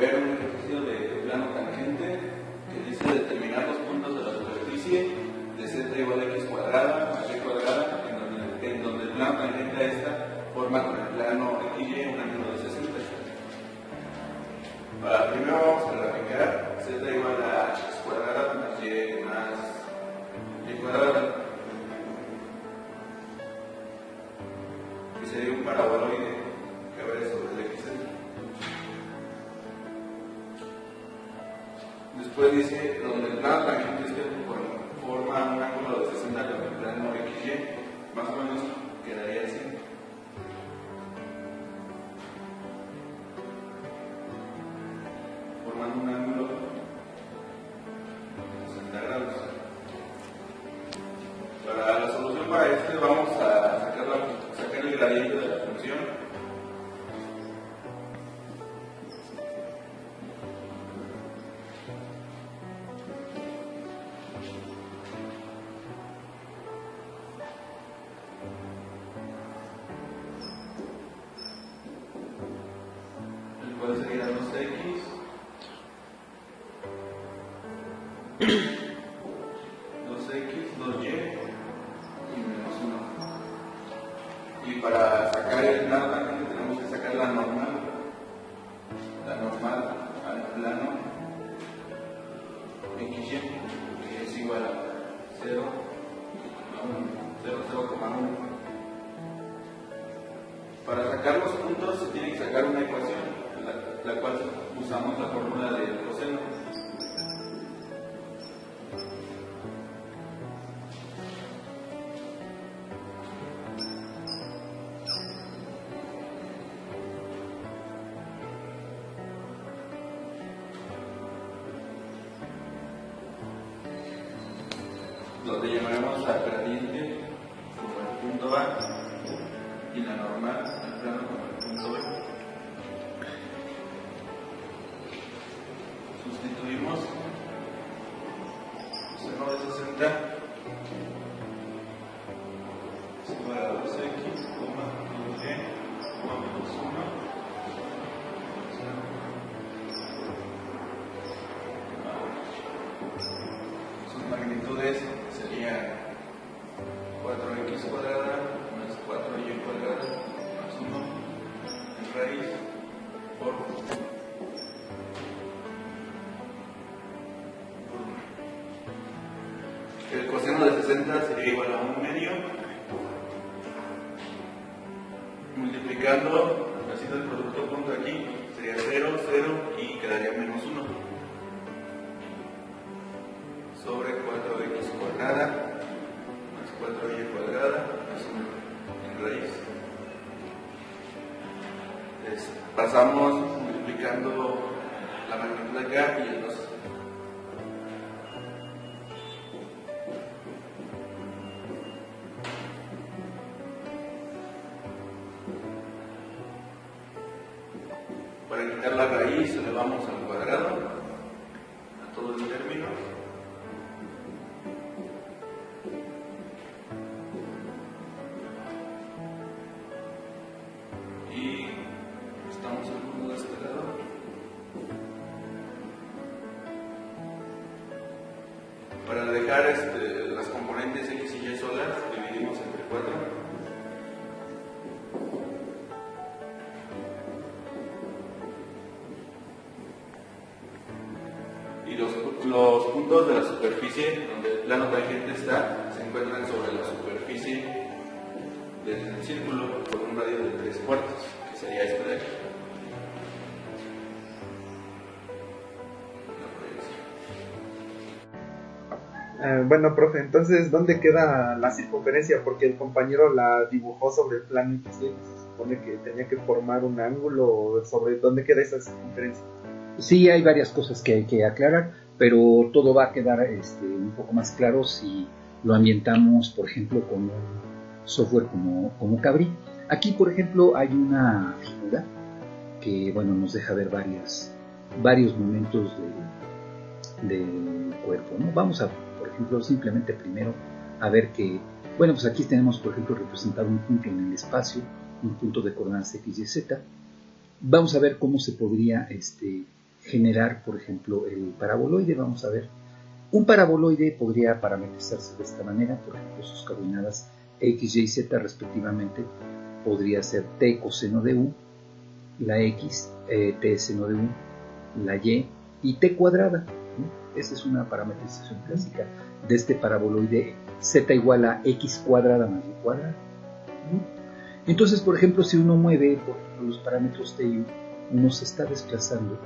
ver un ejercicio de plano tangente que dice determinar los puntos de la superficie de z igual a x cuadrada más y cuadrada, en donde el plano tangente a esta forma con el plano XY un ángulo de 60. Primero vamos a graficar z igual a x cuadrada más y cuadrada, que sería un paraboloide que va sobre el x. Después dice, donde el plano tangente forma un ángulo de 60 con el plano XY, más o menos quedaría así. Formando un ángulo de 60 grados. Para la solución para este vamos a sacar el gradiente de la función. ¿Cuál sería 2x? 2x, 2y y menos 1. Y para sacar el plano tangente tenemos que sacar la normal al plano XY, que es igual a 0,1. Para sacar los puntos se tiene que sacar una ecuación, la cual usamos la fórmula del coseno. Donde llamaremos al gradiente como el punto A y la normal al plano como el punto B. Sustituimos seno de 60 es igual a 2x, 2y, menos 1. Sus magnitudes serían 4x cuadrada más 4y cuadrada más 1 en raíz por 1. El coseno de 60 sería igual a 1 medio, multiplicando, haciendo el producto punto aquí, sería 0, 0 y quedaría menos 1 sobre 4x cuadrada más 4y cuadrada más 1 en raíz. Pasamos multiplicando la magnitud de acá y el 2. Para quitar la raíz elevamos al cuadrado a todo el término. Y estamos en el punto de este lado. Para dejar las componentes x y y solas, dividimos entre 4. Y los puntos de la superficie donde el plano tangente está se encuentran sobre la superficie del círculo con un radio de 3/4, que sería este de aquí. Bueno, profe, entonces, ¿dónde queda la circunferencia? Porque el compañero la dibujó sobre el plano y se supone que tenía que formar un ángulo. ¿Sobre dónde queda esa circunferencia? Sí, hay varias cosas que hay que aclarar, pero todo va a quedar un poco más claro si lo ambientamos, por ejemplo, con un software como Cabri. Aquí, por ejemplo, hay una figura que, bueno, nos deja ver varios momentos del cuerpo, ¿no? Vamos a, por ejemplo, simplemente primero a ver que, bueno, pues aquí tenemos, por ejemplo, representado un punto en el espacio, un punto de coordenadas x y z. Vamos a ver cómo se podría generar, por ejemplo, el paraboloide. Vamos a ver. Un paraboloide podría parametrizarse de esta manera, por ejemplo, sus coordenadas x, y, z respectivamente podría ser t coseno de u, la x, t seno de u, la y t cuadrada. Esa es una parametrización clásica de este paraboloide, z igual a x cuadrada más y cuadrada. Entonces, por ejemplo, si uno mueve por ejemplo, los parámetros t y u, uno se está desplazando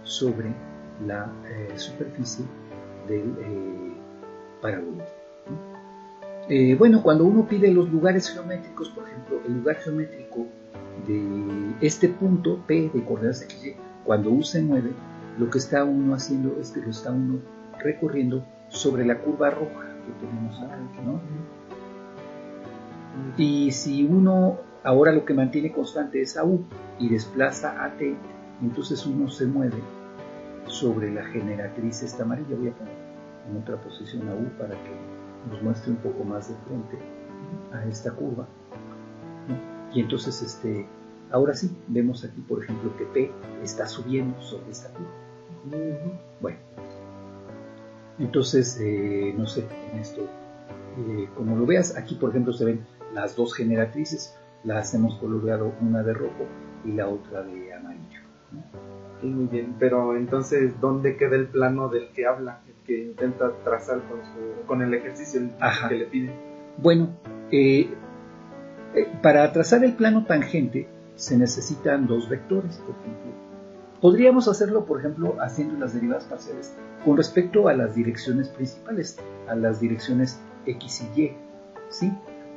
sobre la superficie del paraboloide. Bueno, cuando uno pide los lugares geométricos, por ejemplo, el lugar geométrico de este punto P de coordenadas XY, cuando U se mueve, lo que está uno haciendo es que lo está uno recorriendo sobre la curva roja que tenemos acá, ¿no? Y si uno ahora lo que mantiene constante es a U y desplaza a T, entonces uno se mueve sobre la generatriz esta amarilla. Voy a poner en otra posición a U para que nos muestre un poco más de frente a esta curva, ¿no? Y entonces ahora sí, vemos aquí por ejemplo que P está subiendo sobre esta curva. Bueno, entonces no sé, en esto como lo veas, aquí por ejemplo se ven las dos generatrices, las hemos coloreado una de rojo y la otra de amarillo, ¿no? Muy bien, pero entonces, ¿dónde queda el plano del que habla, el que intenta trazar con el ejercicio que le pide? Bueno, para trazar el plano tangente se necesitan dos vectores, por ejemplo. Podríamos hacerlo, por ejemplo, haciendo las derivadas parciales con respecto a las direcciones principales, a las direcciones x y y, ¿sí?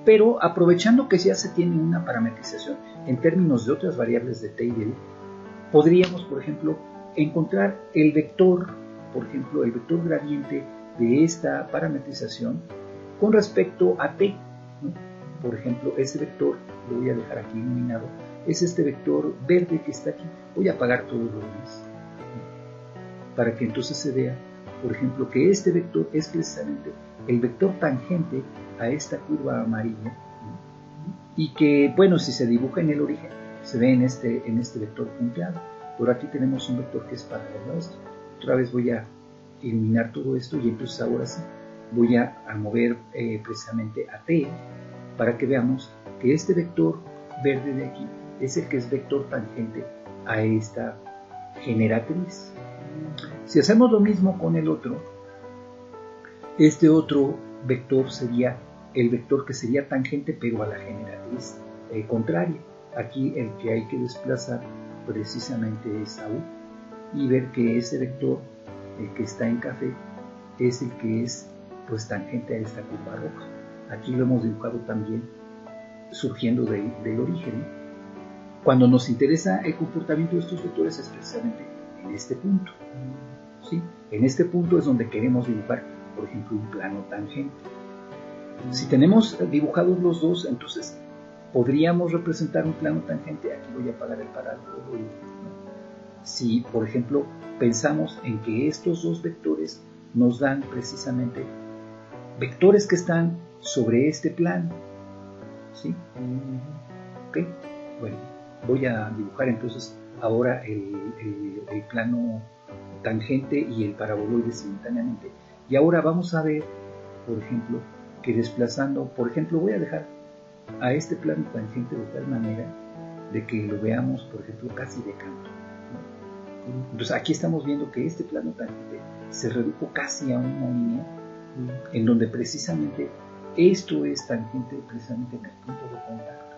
Pero aprovechando que ya se tiene una parametrización en términos de otras variables de t y de u, podríamos, por ejemplo, encontrar el vector, por ejemplo, el vector gradiente de esta parametrización con respecto a t, ¿no? Por ejemplo, ese vector, lo voy a dejar aquí iluminado, es este vector verde que está aquí. Voy a apagar todos los demás, ¿no? Para que entonces se vea, por ejemplo, que este vector es precisamente el vector tangente a esta curva amarilla, ¿no? Y que, bueno, si se dibuja en el origen, se ve en este vector punteado. Por aquí tenemos un vector que es paralelo a esto. Otra vez voy a iluminar todo esto y entonces ahora sí voy a mover precisamente a t para que veamos que este vector verde de aquí es el que es vector tangente a esta generatriz. Si hacemos lo mismo con el otro, este otro vector sería el vector que sería tangente pero a la generatriz contraria. Aquí el que hay que desplazar precisamente es a U y ver que ese vector, el que está en café, es el que es pues tangente a esta curva roja. Aquí lo hemos dibujado también surgiendo del origen. Cuando nos interesa el comportamiento de estos vectores es precisamente en este punto, ¿sí? En este punto es donde queremos dibujar, por ejemplo, un plano tangente. Si tenemos dibujados los dos, entonces podríamos representar un plano tangente. Aquí voy a apagar el paraboloide, ¿no? Si, por ejemplo, pensamos en que estos dos vectores nos dan precisamente vectores que están sobre este plano, ¿sí? ¿Ok? Bueno, voy a dibujar entonces ahora el plano tangente y el paraboloide simultáneamente. Y ahora vamos a ver, por ejemplo, que desplazando, por ejemplo, voy a dejar a este plano tangente de tal manera de que lo veamos, por ejemplo, casi de canto, ¿no? Entonces aquí estamos viendo que este plano tangente se redujo casi a una línea en donde precisamente esto es tangente precisamente en el punto de contacto,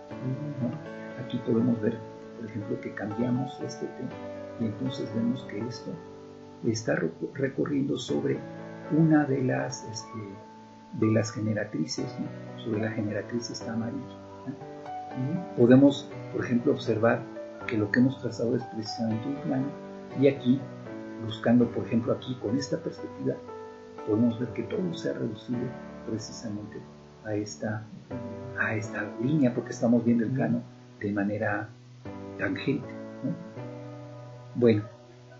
¿no? Aquí podemos ver, por ejemplo, que cambiamos este T y entonces vemos que esto está recorriendo sobre una de las generatrices, ¿no? Sobre la generatriz está amarilla, ¿no? Podemos, por ejemplo, observar que lo que hemos trazado es precisamente un plano y aquí, buscando, por ejemplo, aquí con esta perspectiva, podemos ver que todo se ha reducido precisamente a esta línea porque estamos viendo el plano de manera tangente, ¿no? Bueno,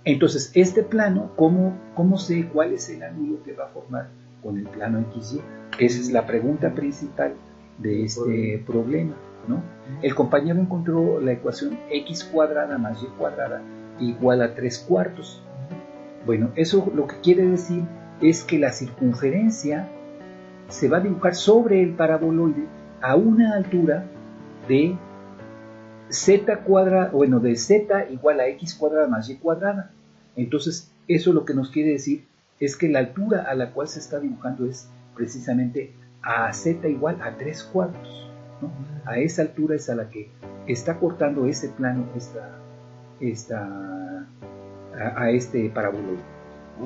entonces este plano, ¿cómo sé cuál es el ángulo que va a formar con el plano XY? Esa es la pregunta principal de este problema, ¿no? El compañero encontró la ecuación x cuadrada más y cuadrada igual a 3/4. Bueno, eso lo que quiere decir es que la circunferencia se va a dibujar sobre el paraboloide a una altura de z cuadrada, bueno, de z igual a x cuadrada más y cuadrada. Entonces, eso lo que nos quiere decir es que la altura a la cual se está dibujando es precisamente a z igual a 3 cuartos, ¿no? A esa altura es a la que está cortando ese plano a este paraboloide.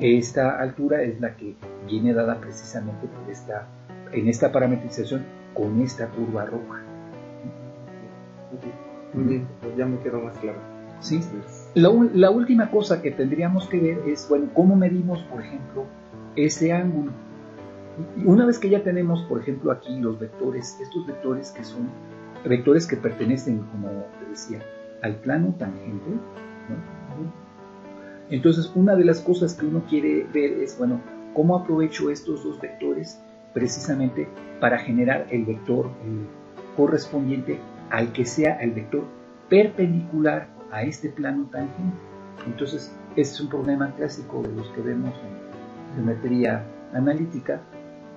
Esta altura es la que viene dada precisamente en esta parametrización con esta curva roja. Muy bien, pues ya me quedó más claro. ¿Sí? La última cosa que tendríamos que ver es, bueno, cómo medimos, por ejemplo, ese ángulo. Una vez que ya tenemos, por ejemplo, aquí los vectores, estos vectores que son vectores que pertenecen, como te decía, al plano tangente, ¿no? Entonces, una de las cosas que uno quiere ver es, bueno, cómo aprovecho estos dos vectores precisamente para generar el vector correspondiente al que sea el vector perpendicular a este plano tangente. Entonces, este es un problema clásico de los que vemos en geometría analítica.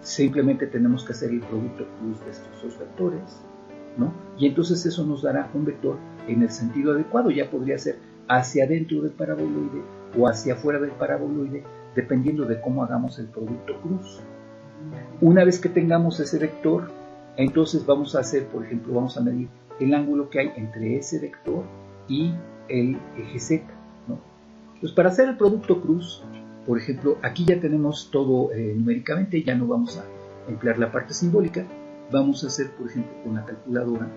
Simplemente tenemos que hacer el producto cruz de estos dos vectores, ¿no? Y entonces eso nos dará un vector en el sentido adecuado. Ya podría ser hacia adentro del paraboloide o hacia afuera del paraboloide, dependiendo de cómo hagamos el producto cruz. Una vez que tengamos ese vector, entonces vamos a hacer, por ejemplo, vamos a medir el ángulo que hay entre ese vector y el eje Z, ¿no? Entonces, para hacer el producto cruz, por ejemplo, aquí ya tenemos todo numéricamente, ya no vamos a emplear la parte simbólica, vamos a hacer, por ejemplo, con la calculadora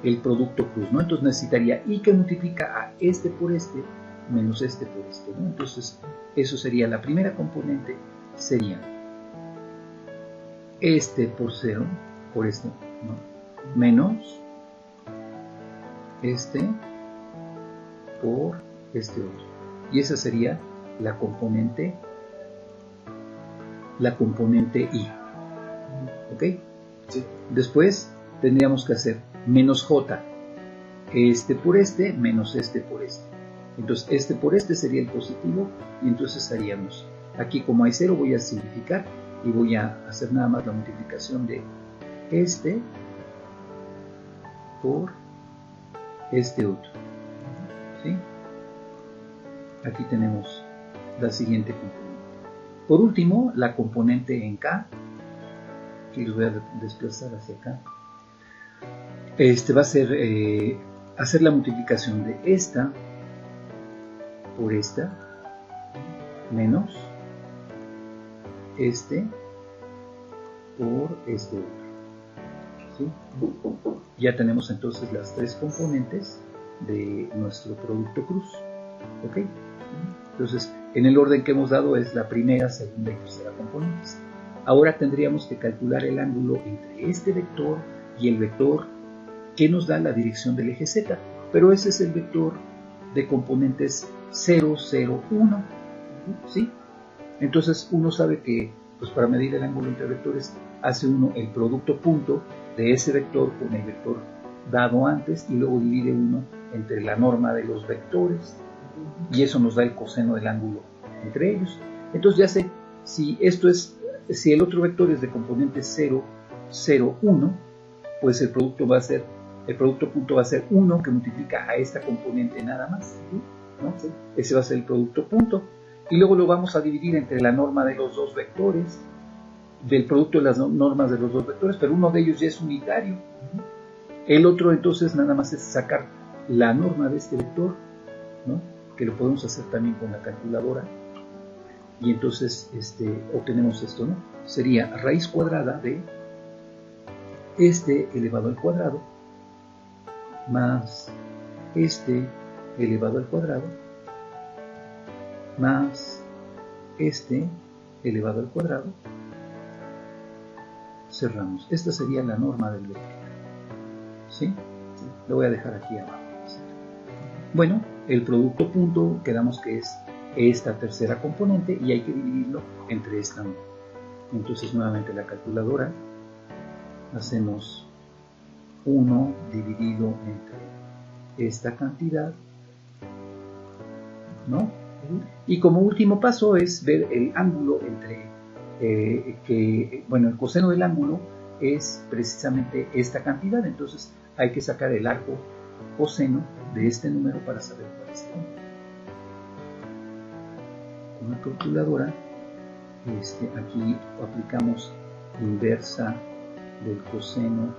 el producto cruz, ¿no? Entonces necesitaría y que multiplica a este por este menos este por este, ¿no? Entonces, eso sería la primera componente, sería este por 0, por este, ¿no? Menos este por este otro. Y esa sería la componente I. ¿Ok? Sí. Después tendríamos que hacer menos J, este por este menos este por este. Entonces este por este sería el positivo y entonces haríamos, aquí como hay 0 voy a simplificar y voy a hacer nada más la multiplicación de este por este otro. ¿Sí? Aquí tenemos la siguiente componente. Por último, la componente en K, que los voy a desplazar hacia acá, va a ser hacer la multiplicación de esta por esta menos este por este otro. ¿Sí? Ya tenemos entonces las tres componentes de nuestro producto cruz. ¿Ok? Entonces, en el orden que hemos dado es la primera, segunda y tercera componentes. Ahora tendríamos que calcular el ángulo entre este vector y el vector que nos da la dirección del eje Z, pero ese es el vector de componentes 0, 0, 1. ¿Sí? Entonces uno sabe que pues para medir el ángulo entre vectores hace uno el producto punto de ese vector con el vector dado antes y luego divide uno entre la norma de los vectores y eso nos da el coseno del ángulo entre ellos. Entonces ya sé si el otro vector es de componente 0, 0, 1, pues el producto punto va a ser 1 que multiplica a esta componente nada más, ¿no? Ese va a ser el producto punto y luego lo vamos a dividir entre la norma de los dos vectores, del producto de las normas de los dos vectores, pero uno de ellos ya es unitario. El otro entonces nada más es sacar la norma de este vector, ¿no? Que lo podemos hacer también con la calculadora y entonces obtenemos esto, ¿no? Sería raíz cuadrada de este elevado al cuadrado más este elevado al cuadrado más este elevado al cuadrado. Cerramos. Esta sería la norma del vector. ¿Sí? Lo voy a dejar aquí abajo. Bueno, el producto punto quedamos que es esta tercera componente y hay que dividirlo entre esta norma. Entonces nuevamente la calculadora, hacemos 1 dividido entre esta cantidad, ¿no? Y como último paso es ver el ángulo entre, el coseno del ángulo es precisamente esta cantidad, entonces hay que sacar el arco coseno de este número para saber cuál es el ángulo. Con la calculadora, aquí aplicamos inversa del coseno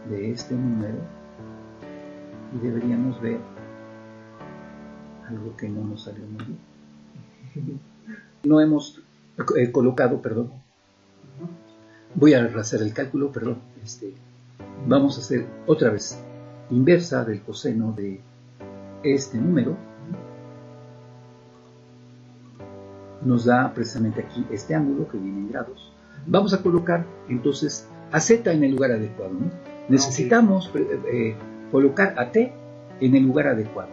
de este número y deberíamos ver algo que no nos salió muy bien. No hemos colocado, perdón. Voy a hacer el cálculo, perdón. Vamos a hacer otra vez inversa del coseno de este número. Nos da precisamente aquí este ángulo que viene en grados. Vamos a colocar entonces a z en el lugar adecuado, ¿no? Necesitamos colocar a t en el lugar adecuado.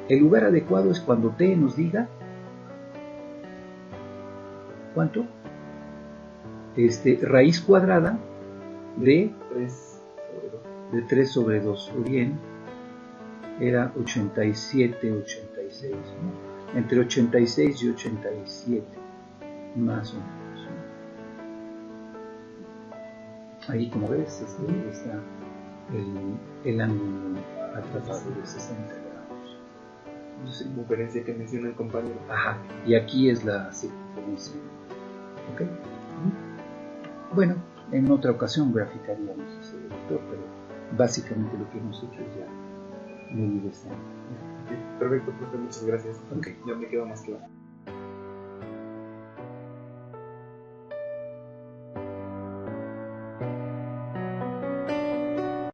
El lugar adecuado es cuando t nos diga ¿cuánto? Raíz cuadrada de 3 sobre 2. O bien, era 87, 86, ¿no? Entre 86 y 87, más o menos, ¿no? Ahí, como ves, está el ángulo atrapado de 60 grados. La circunferencia que menciona el compañero. Ajá, y aquí es la circunferencia. ¿Ok? Bueno, en otra ocasión graficaríamos ese vector, pero básicamente lo que hemos hecho es ya medir este ángulo. Perfecto, profe, muchas gracias. Okay. Ya me queda más claro.